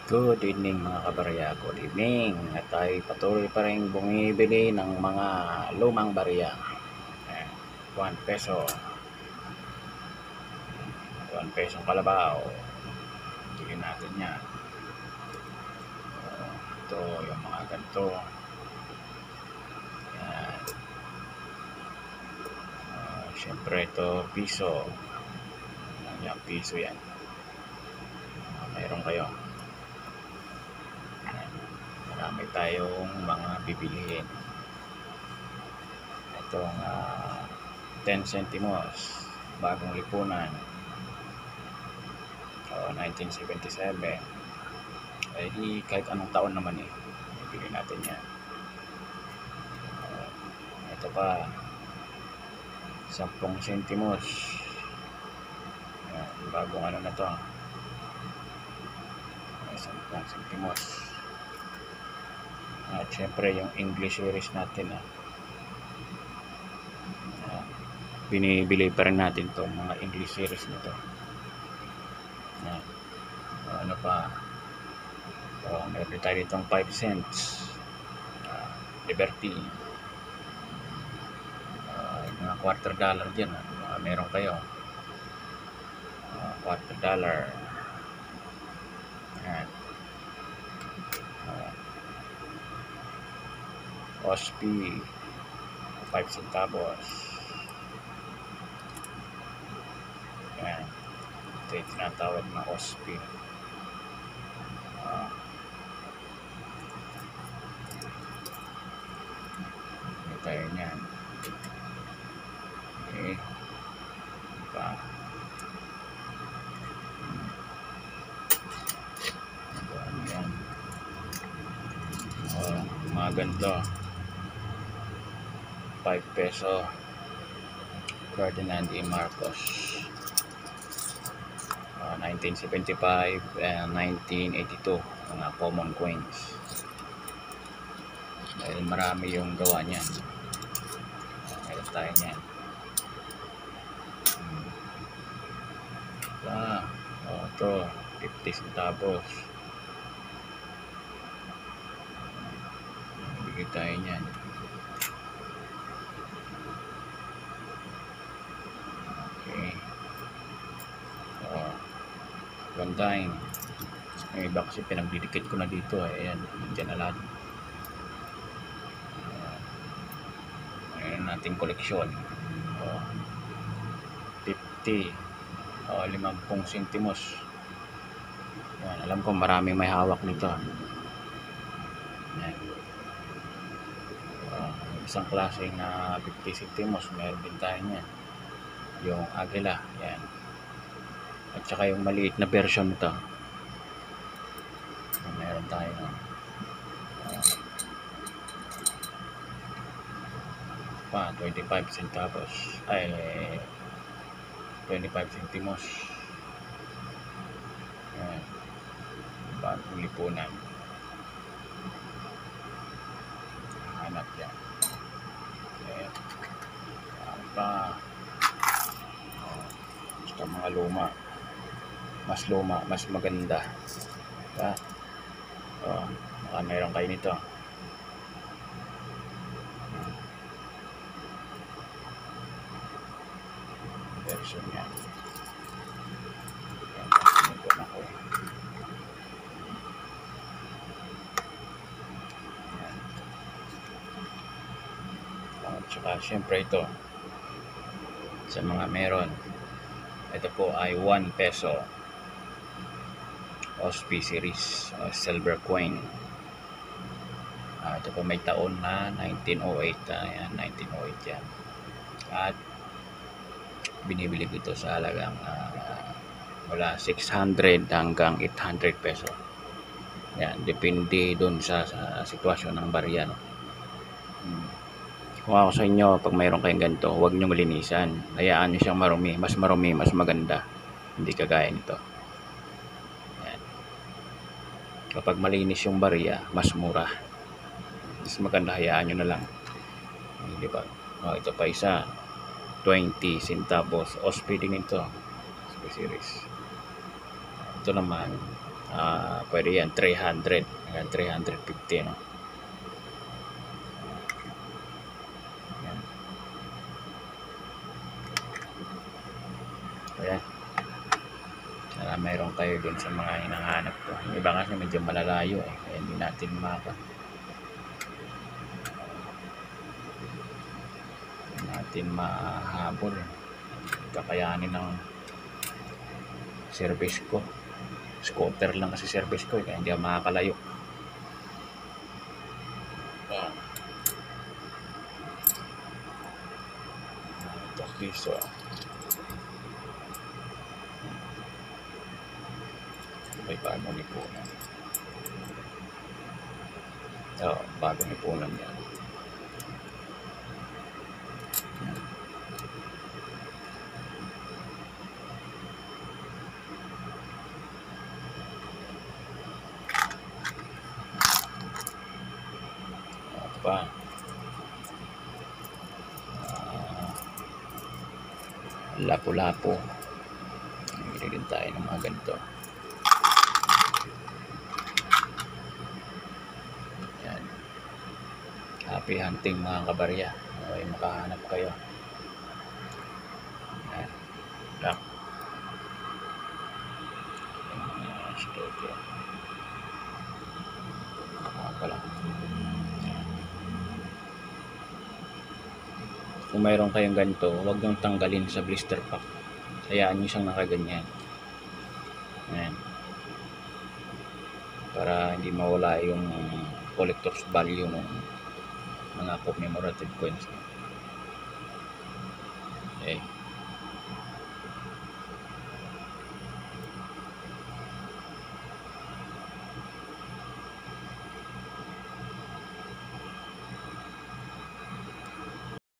Good evening mga kabarya, good evening. At tayo patuloy pa rin bumibili ng mga lumang barya. Ayan, 1 peso. 1 pesong kalabaw. Bili natin yan. Ito, yung mga ganito. Ayan. Siyempre ito, piso. Ayan, piso yan. Mayroon kayo. Marami tayong mga bibilihin. Itong 10 centimos, bagong lipunan. 1977. Eh kahit anong taon naman ibili natin yan. Ito pa, 10 centimos. Ayan, bagong ano na to, 10 centimos. At syempre yung English series natin, binibili pa rin natin to, mga English series nito. Ano pa, meron tayo ditong 5 cents, Liberty, mga $quarter dyan, meron kayo, $quarter. Ayan. OSP, 5 centavos. Ayan. Ito yung tinatawag na OSP. Ito tayo niyan. Okay. Pa. Ayan. Mga ganito. 5 peso. Ferdinand E. Marcos. 1975 and 1982, mga common coins. Dahil marami yung gawa niyan. Meron tayo niyan. Ito, 50 centavos. Bigay tayo niyan. Okay. One time. Yung iba kasi pinagdidikit ko na dito. Ayan, dyan na lahat. Ayan natin koleksyon. 50. 50 centimos. Ayan, alam ko maraming may hawak nito. Ayan. Isang klaseng 50 centimos, meron din tayo niyan. Yung Agila, yan. At saka yung maliit na version nito. Meron tayo pa 25 centavos. Ay 25 centimos. Yan. Bagong lipunan. Hanap yan. Ayan. Pa basta mga luma, mas maganda, diba? Baka mayroon kayo nito. Version yan. At saka syempre ito sa mga meron, ito po ay 1 peso OSP series, silver coin. Ito po may taon na 1908. Ayan, 1908 yan. At binibili ko ito sa halagang mula 600 hanggang 800 peso. Yan, depende doon sa sitwasyon ng barya, no? Kung ako sa inyo, pag mayroon kayong ganito, huwag nyo malinisan. Hayaan nyo siyang marumi, mas maganda. Hindi kagaya nito. Yan. Kapag malinis yung barya, mas mura. Mas maganda, hayaan nyo na lang. Diba? Ito pa isa, 20 centavos. OSP din ito. OSP series. Ito naman, Pwede yan 300 hanggang 350, no? Yan. Ayan. Sana mayroon kayo din sa mga hinahanap ko. Yung iba kasi medyo malalayo kaya hindi natin mahabol. Kakayanin ng service ko. Scooter lang kasi service ko kaya hindi ako makakalayo. Ito piso. May bagong ipunan. Bagong ipunan yan. Pa lapu-lapu, bili din tayo ng mga ganito. Yan. Happy hunting mga kabarya. Okay, makahanap kayo. Yan. Lock. Studio. Pala. Kung mayroon kayong ganito, huwag niyong tanggalin sa blister pack. Hayaan niyo siyang nakaganyan. Ayan. Para hindi mawala yung collector's value ng mga commemorative coins. Okay.